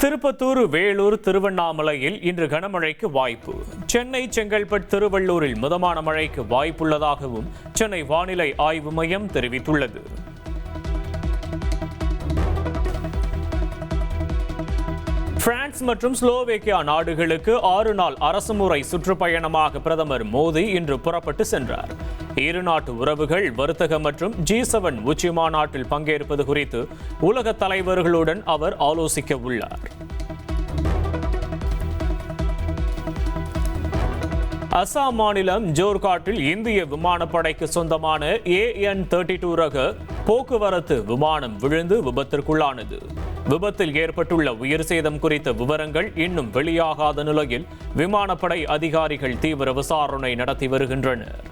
திருப்பத்தூர், வேலூர், திருவண்ணாமலையில் இன்று கனமழைக்கு வாய்ப்பு. சென்னை, செங்கல்பட்டு, திருவள்ளூரில் மிதமான மழைக்கு வாய்ப்புள்ளதாகவும் சென்னை வானிலை ஆய்வு மையம் தெரிவித்துள்ளது. பிரான்ஸ் மற்றும் ஸ்லோவேக்கியா நாடுகளுக்கு 6 நாள் அரசுமுறை சுற்றுப்பயணமாக பிரதமர் மோடி இன்று புறப்பட்டு சென்றார். இரு நாட்டு உறவுகள், வர்த்தகம் மற்றும் G7 உச்சி மாநாட்டில் பங்கேற்பது குறித்து உலக தலைவர்களுடன் அவர் ஆலோசிக்க உள்ளார். அசாம் மாநிலம் ஜோர்காட்டில் இந்திய விமானப்படைக்கு சொந்தமான AN-32 ரக போக்குவரத்து விமானம் விழுந்து விபத்திற்குள்ளானது. விபத்தில் ஏற்பட்டுள்ள உயிர் சேதம் குறித்த விவரங்கள் இன்னும் வெளியாகாத நிலையில் விமானப்படை அதிகாரிகள் தீவிர விசாரணை நடத்தி வருகின்றனர்.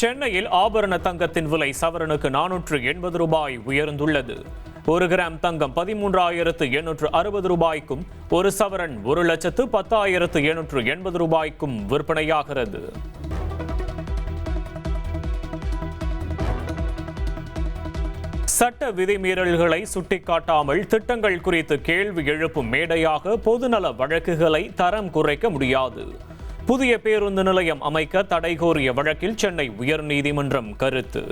சென்னையில் ஆபரண தங்கத்தின் விலை சவரனுக்கு 480 ரூபாய் உயர்ந்துள்ளது. 1 கிராம் தங்கம் 13,860 ரூபாய்க்கும், ஒரு சவரன் 1,10,880 ரூபாய்க்கும் விற்பனையாகிறது. சட்ட விதிமீறல்களை சுட்டிக்காட்டாமல் திட்டங்கள் குறித்து கேள்வி எழுப்பும் மேடையாக பொதுநல வழக்குகளை தரம் குறைக்க முடியாது. புதிய பேருந்து நிலையம் அமைக்க தடை கோரிய வழக்கில் சென்னை உயர்நீதிமன்றம் கருத்து.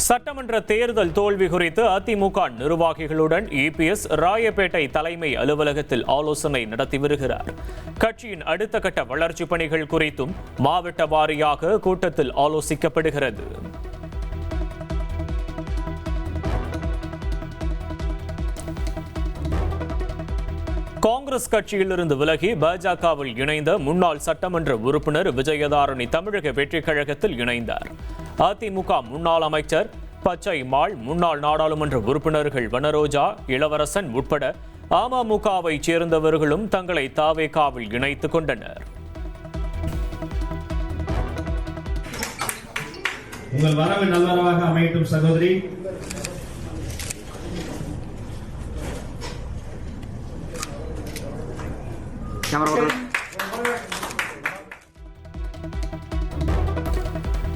சட்டமன்ற தேர்தல் தோல்வி குறித்து அதிமுக நிர்வாகிகளுடன் EPS ராயப்பேட்டை தலைமை அலுவலகத்தில் ஆலோசனை நடத்தி வருகிறார். கட்சியின் அடுத்த கட்ட வளர்ச்சி பணிகள் குறித்தும் மாவட்ட வாரியாக கூட்டத்தில் ஆலோசிக்கப்படுகிறது. காங்கிரஸ் கட்சியிலிருந்து விலகி பாஜகவில் இணைந்த முன்னாள் சட்டமன்ற உறுப்பினர் விஜயதாரணி தமிழக வெற்றிக் கழகத்தில் இணைந்தார். அதிமுக முன்னாள் அமைச்சர் பச்சைமாள், முன்னாள் நாடாளுமன்ற உறுப்பினர்கள் வனரோஜா, இளவரசன் உட்பட அமமுகவை சேர்ந்தவர்களும் தங்களை தவேகாவில் இணைத்துக் கொண்டனர். உங்கள் வரவு நல்வரவாக அமையட்டும் சகோதரி.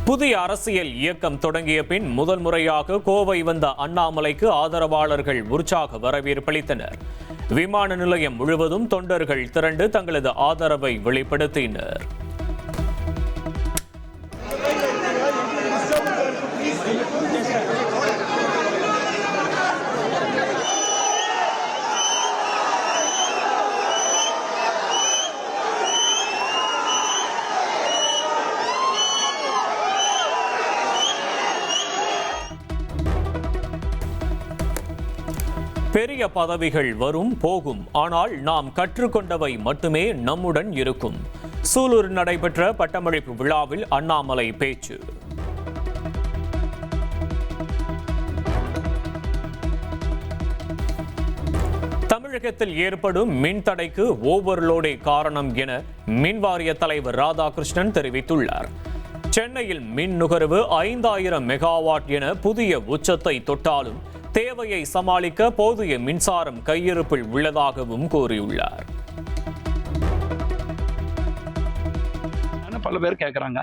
புதிய அரசியல் இயக்கம் தொடங்கிய பின் முதல் முறையாக கோவை வந்த அண்ணாமலைக்கு ஆதரவாளர்கள் உற்சாக வரவேற்பளித்தனர். விமான நிலையம் முழுவதும் தொண்டர்கள் திரண்டு தங்களது ஆதரவை வெளிப்படுத்தினர். பெரிய பதவிகள் வரும் போகும், ஆனால் நாம் கற்றுக்கொண்டவை மட்டுமே நம்முடன் இருக்கும். சூலூரில் நடைபெற்ற பட்டமளிப்பு விழாவில் அண்ணாமலை பேச்சு. தமிழகத்தில் ஏற்படும் மின் தடைக்கு ஓவர்லோடே காரணம் என மின்வாரிய தலைவர் ராதாகிருஷ்ணன் தெரிவித்துள்ளார். சென்னையில் மின் நுகர்வு 5000 மெகாவாட் என புதிய உச்சத்தை தொட்டாலும் தேவையை சமாளிக்க போதிய மின்சாரம் கையிருப்பில் உள்ளதாகவும் கூறியுள்ளார். பல பேர் கேட்குறாங்க,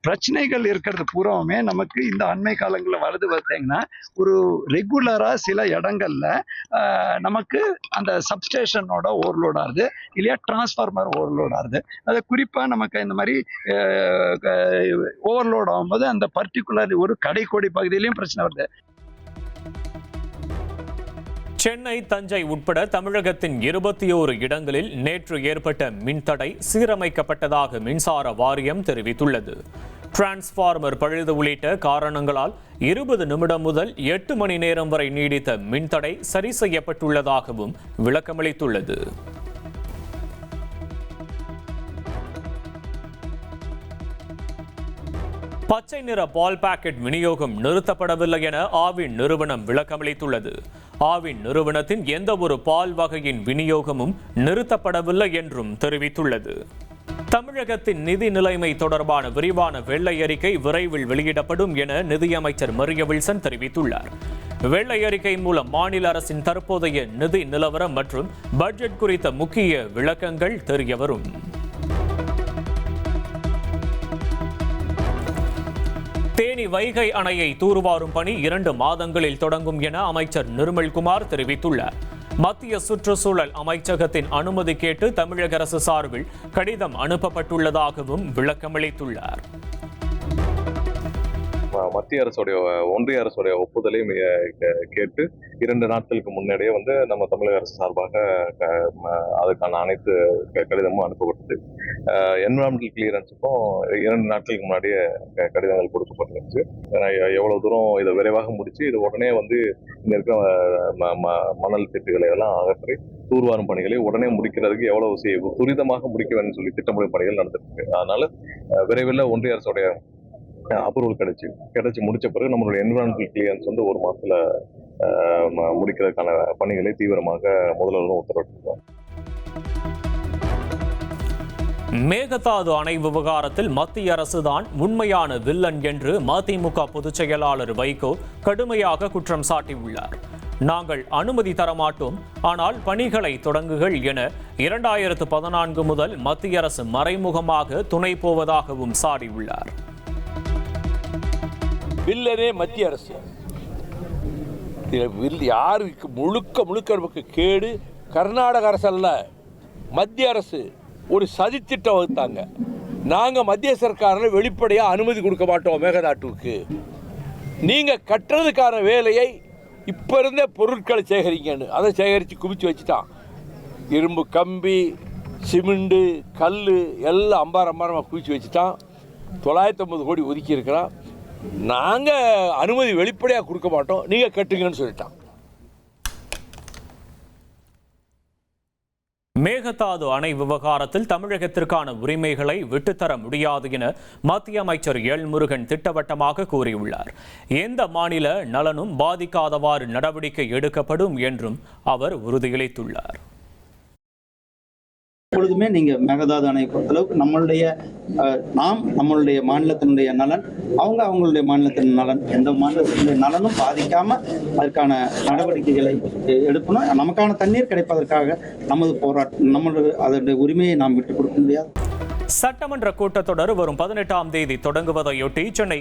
பிரச்சனைகள் இருக்கிறது பூராவுமே நமக்கு இந்த அண்மை காலங்களில் வருது பார்த்தீங்கன்னா, ஒரு ரெகுலராக சில இடங்கள்ல நமக்கு அந்த சப்ஸ்டேஷனோட ஓவர்லோட் ஆகுது, இல்லையா டிரான்ஸ்ஃபார்மர் ஓவர்லோட் ஆகுது. அது குறிப்பாக நமக்கு இந்த மாதிரி ஓவர்லோட் ஆகும்போது அந்த பர்டிகுலர் ஒரு கடைக்கோடி பகுதியிலையும் பிரச்சனை வருது. சென்னை, தஞ்சை உட்பட தமிழகத்தின் 21 இடங்களில் நேற்று ஏற்பட்ட மின்தடை சீரமைக்கப்பட்டதாக மின்சார வாரியம் தெரிவித்துள்ளது. டிரான்ஸ்ஃபார்மர் பழுது உள்ளிட்ட காரணங்களால் 20 நிமிடம் முதல் 8 மணி நேரம் வரை நீடித்த மின்தடை சரி செய்யப்பட்டுள்ளதாகவும் விளக்கமளித்துள்ளது. பச்சை நிற பால் பாக்கெட் விநியோகம் நிறுத்தப்படவில்லை என ஆவின் நிறுவனம் விளக்கமளித்துள்ளது. ஆவின் நிறுவனத்தின் எந்த ஒரு பால் வகையின் விநியோகமும் நிறுத்தப்படவில்லை என்றும் தெரிவித்துள்ளது. தமிழகத்தின் நிதி நிலைமை தொடர்பான விரிவான வெள்ளை அறிக்கை விரைவில் வெளியிடப்படும் என நிதியமைச்சர் மரிய வில்சன் தெரிவித்துள்ளார். வெள்ளை அறிக்கை மூலம் மாநில அரசின் தற்போதைய நிதி நிலவரம் மற்றும் பட்ஜெட் குறித்த முக்கிய விளக்கங்கள் தெரியவரும். தேனி வைகை அணையை தூர்வாரும் பணி 2 மாதங்களில் தொடங்கும் என அமைச்சர் நிர்மல்குமார் தெரிவித்துள்ளார். மத்திய சுற்றுச்சூழல் அமைச்சகத்தின் அனுமதி கேட்டு தமிழக அரசு சார்பில் கடிதம் அனுப்பப்பட்டுள்ளதாகவும் விளக்கமளித்துள்ளார். மத்திய அரசுடைய ஒன்றிய அரசுடைய ஒப்புதலை கேட்டு 2 நாட்களுக்கு முன்னாடியே நம்ம தமிழக அரசு சார்பாக அதுக்கான அனைத்து கடிதமும் அனுப்பப்பட்டது. என்விரான்மெண்டல் கிளியரன்ஸுக்கும் 2 நாட்களுக்கு முன்னாடியே கடிதங்கள் கொடுக்கப்பட்டிருந்துச்சு. எவ்வளவு தூரம் இதை விரைவாக முடிச்சு இது உடனே இங்க இருக்கிற மணல் திட்டுகளை எல்லாம் அகற்றி தூர்வாரும் பணிகளை உடனே முடிக்கிறதுக்கு எவ்வளவு துரிதமாக முடிக்க வேண்டும் சொல்லி திட்டமிடும் பணிகள் நடந்துட்டு இருக்கு. அதனால விரைவில் ஒன்றிய அரசுடைய அப்ரூவல் கிடைச்சி முடிச்ச பிறகு நம்மளுடைய என்விரான்மெண்டல் கிளியரன்ஸ் 1 மாசத்துல முடிக்கிறதுக்கான பணிகளை தீவிரமாக முதல்வரும் உத்தரவிட்டிருக்காங்க. மேகதாது அணை விவகாரத்தில் மத்திய அரசுதான் உண்மையான வில்லன் என்று மதிமுக பொதுச் செயலாளர் வைகோ கடுமையாக குற்றம் சாட்டியுள்ளார். நாங்கள் அனுமதி தரமாட்டோம், ஆனால் பணிகளை தொடங்குகள் என 2014 முதல் மத்திய அரசு மறைமுகமாக துணை போவதாகவும் சாடியுள்ளார். வில்லனே மத்திய அரசு. யாருக்கு முழுக்க நமக்கு கேடு கர்நாடக அரசு அல்ல, மத்திய அரசு ஒரு சதித்திட்டம் வகுத்தாங்க. நாங்கள் மத்திய சர்க்காரில் வெளிப்படையாக அனுமதி கொடுக்க மாட்டோம் மேகதாட்டுக்கு. நீங்கள் கட்டுறதுக்கான வேலையை இப்போ இருந்தே பொருட்களை சேகரிங்கன்னு அதை சேகரித்து குவிச்சு வச்சுட்டான். இரும்பு கம்பி, சிமெண்டு, கல் எல்லாம் அம்பாரமாக குவிச்சு வச்சுட்டான். 950 கோடி ஒதுக்கி இருக்கிறான். நாங்கள் அனுமதி வெளிப்படையாக கொடுக்க மாட்டோம், நீங்கள் கட்டுங்கன்னு சொல்லிட்டான். மேகதாது அணை விவகாரத்தில் தமிழகத்திற்கான உரிமைகளை விட்டுத்தர முடியாது என மத்திய அமைச்சர் எல் முருகன் திட்டவட்டமாக கூறியுள்ளார். எந்த மாநில நலனும் பாதிக்காதவாறு நடவடிக்கை எடுக்கப்படும் என்றும் அவர் உறுதியளித்துள்ளார். எப்பொழுதுமே நீங்க மேகதாது அணையை பொறுத்தளவுக்கு நம்மளுடைய மாநிலத்தினுடைய நலன், அவங்களுடைய மாநிலத்தின் நலன், எந்த மாநிலத்தினுடைய நலனும் பாதிக்காம அதற்கான நடவடிக்கைகளை எடுக்கணும். நமக்கான தண்ணீர் கிடைப்பதற்காக நமது போராட்டம், அதனுடைய உரிமையை நாம் விட்டுக் கொடுக்க முடியாது. சட்டமன்ற கூட்டத்தொடர் வரும் 18ஆம் தேதி தொடங்குவதையொட்டி சென்னை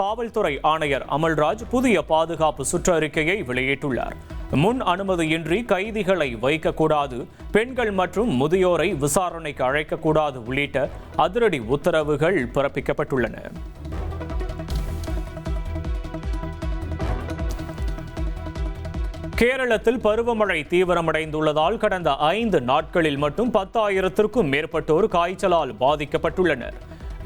காவல்துறை ஆணையர் அமல்ராஜ் புதிய பாதுகாப்பு சுற்றறிக்கையை வெளியிட்டுள்ளார். முன் அனுமதியின்றி கைதிகளை வைக்கக்கூடாது, பெண்கள் மற்றும் முதியோரை விசாரணைக்கு அழைக்கக்கூடாது உள்ளிட்ட அதிரடி உத்தரவுகள் பிறப்பிக்கப்பட்டுள்ளன. கேரளத்தில் பருவமழை தீவிரமடைந்துள்ளதால் கடந்த 5 நாட்களில் மட்டும் 10,000க்கும் மேற்பட்டோர் காய்ச்சலால் பாதிக்கப்பட்டுள்ளனர்.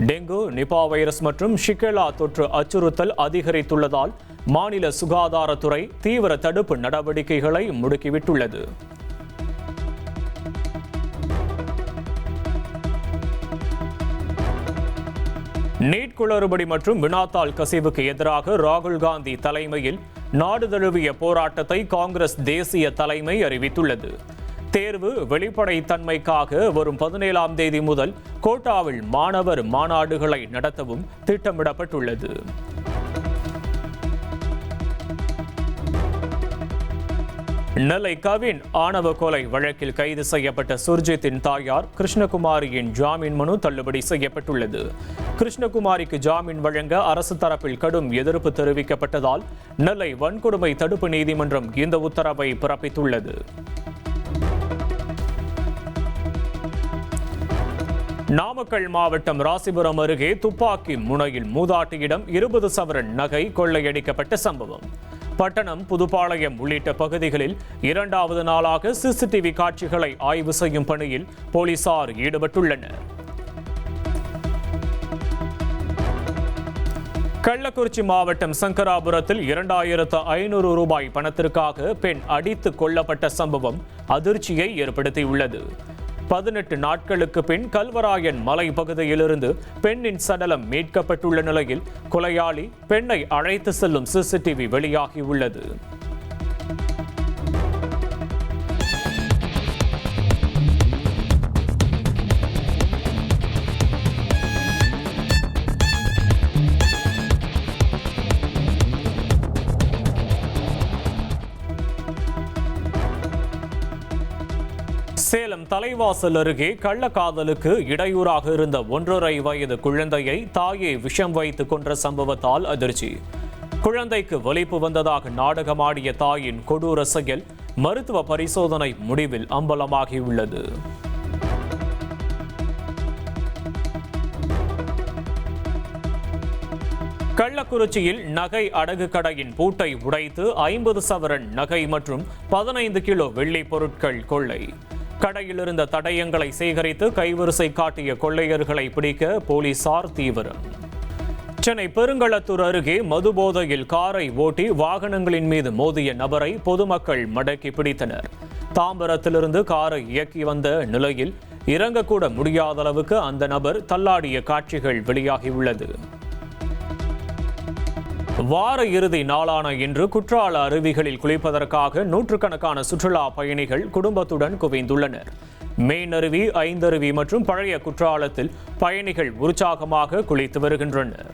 டெங்கு, நிபா வைரஸ் மற்றும் ஷிகெலா தொற்று அச்சுறுத்தல் அதிகரித்துள்ளதால் மாநில சுகாதாரத்துறை தீவிர தடுப்பு நடவடிக்கைகளை முடுக்கிவிட்டுள்ளது. நீட் குளறுபடி மற்றும் வினாத்தாள் கசிவுக்கு எதிராக ராகுல் காந்தி தலைமையில் நாடு தழுவிய போராட்டத்தை காங்கிரஸ் தேசிய தலைமை அறிவித்துள்ளது. தேர்வு வெளிப்படைத்தன்மைக்காக வரும் 17ஆம் தேதி முதல் கோட்டாவில் மாணவர் மாநாடுகளை நடத்தவும் திட்டமிடப்பட்டுள்ளது. நெல்லை கவின் ஆணவ கொலை வழக்கில் கைது செய்யப்பட்ட சுர்ஜித்தின் தாயார் கிருஷ்ணகுமாரியின் ஜாமீன் மனு தள்ளுபடி செய்யப்பட்டுள்ளது. கிருஷ்ணகுமாரிக்கு ஜாமீன் வழங்க அரசு தரப்பில் கடும் எதிர்ப்பு தெரிவிக்கப்பட்டதால் நெல்லை வன்கொடுமை தடுப்பு நீதிமன்றம் இந்த உத்தரவை பிறப்பித்துள்ளது. நாமக்கல் மாவட்டம் ராசிபுரம் அருகே துப்பாக்கி முனையில் மூதாட்டியிடம் 20 சவரன் நகை கொள்ளையடிக்கப்பட்ட சம்பவம். பட்டணம், புதுப்பாளையம் உள்ளிட்ட பகுதிகளில் 2வது நாளாக சிசிடிவி காட்சிகளை ஆய்வு செய்யும் பணியில் போலீசார் ஈடுபட்டுள்ளனர். கள்ளக்குறிச்சி மாவட்டம் சங்கராபுரத்தில் 2500 ரூபாய் பணத்திற்காக பெண் அடித்து கொல்லப்பட்ட சம்பவம் அதிர்ச்சியை ஏற்படுத்தியுள்ளது. 18 நாட்களுக்கு பின் கல்வராயன் மலை பகுதியிலிருந்து பெண்ணின் சடலம் மீட்கப்பட்டுள்ள நிலையில் கொலையாளி பெண்ணை அழைத்து செல்லும் சிசிடிவி வெளியாகியுள்ளது. தலைவாசல் அருகே கள்ளக்காதலுக்கு இடையூறாக இருந்த 1.5 வயது குழந்தையை தாயே விஷம் வைத்து கொன்ற சம்பவத்தால் அதிர்ச்சி. குழந்தைக்கு வலிப்பு வந்ததாக நாடகமாடிய தாயின் கொடூர செயல் மருத்துவ பரிசோதனை முடிவில் அம்பலமாகியுள்ளது. கள்ளக்குறிச்சியில் நகை அடகு கடையின் பூட்டை உடைத்து 50 சவரன் நகை மற்றும் 15 கிலோ வெள்ளி பொருட்கள் கொள்ளை. கடையில் இருந்த தடயங்களை சேகரித்து கைவரிசை காட்டிய கொள்ளையர்களை பிடிக்க போலீசார் தீவிரம். சென்னை பெருங்களத்தூர் அருகே மதுபோதையில் காரை ஓட்டி வாகனங்களின் மீது மோதிய நபரை பொதுமக்கள் மடக்கி பிடித்தனர். தாம்பரத்திலிருந்து காரை இயக்கி வந்த நிலையில் இறங்கக்கூட முடியாத அளவுக்கு அந்த நபர் தள்ளாடிய காட்சிகள் வெளியாகியுள்ளது. வார இறுதி நாளான இன்று குற்றால அருவிகளில் குளிப்பதற்காக நூற்றுக்கணக்கான சுற்றுலா பயணிகள் குடும்பத்துடன் குவிந்துள்ளனர். மெயின் அருவி, ஐந்தருவி மற்றும் பழைய குற்றாலத்தில் பயணிகள் உற்சாகமாக குளித்து வருகின்றனர்.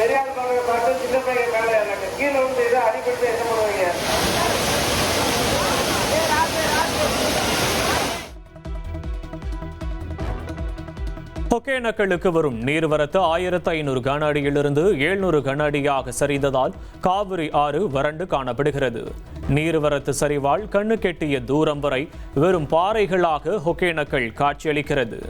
பெரியார் பார்த்து சின்ன பையன் மேலே கீழே வந்து இதை அடிப்பட்டு என்ன பண்ணுவீங்க? ஒகேனக்கலுக்கு வரும் நீர்வரத்து 1500 கன அடியிலிருந்து 700 கன அடியாக சரிந்ததால் காவிரி ஆறு வறண்டு காணப்படுகிறது. நீர்வரத்து சரிவால் கண்ணு கெட்டிய தூரம் வரை வெறும் பாறைகளாக ஒகேனக்கல் காட்சியளிக்கிறது.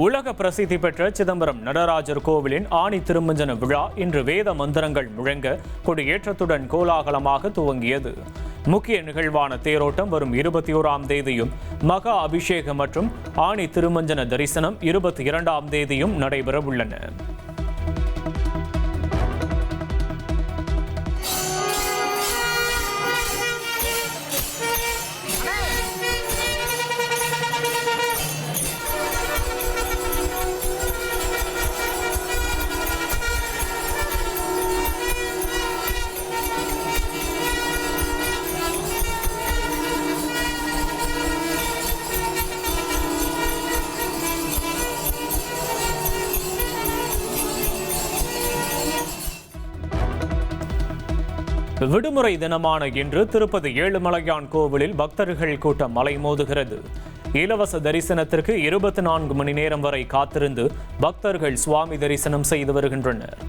உலக பிரசித்தி பெற்ற சிதம்பரம் நடராஜர் கோவிலின் ஆணி திருமஞ்சன விழா இன்று வேத மந்திரங்கள் முழங்க கொடியேற்றத்துடன் கோலாகலமாக துவங்கியது. முக்கிய நிகழ்வான தேரோட்டம் வரும் 21ஆம் தேதியும், மகா அபிஷேகம் மற்றும் ஆணி திருமஞ்சன தரிசனம் 22ஆம் தேதியும் நடைபெற உள்ளன. விடுமுறை தினமான இன்று திருப்பதி ஏழுமலையான் கோவிலில் பக்தர்கள் கூட்டம் அலைமோதுகிறது. இலவச தரிசனத்திற்கு 24 மணி நேரம் வரை காத்திருந்து பக்தர்கள் சுவாமி தரிசனம் செய்து வருகின்றனர்.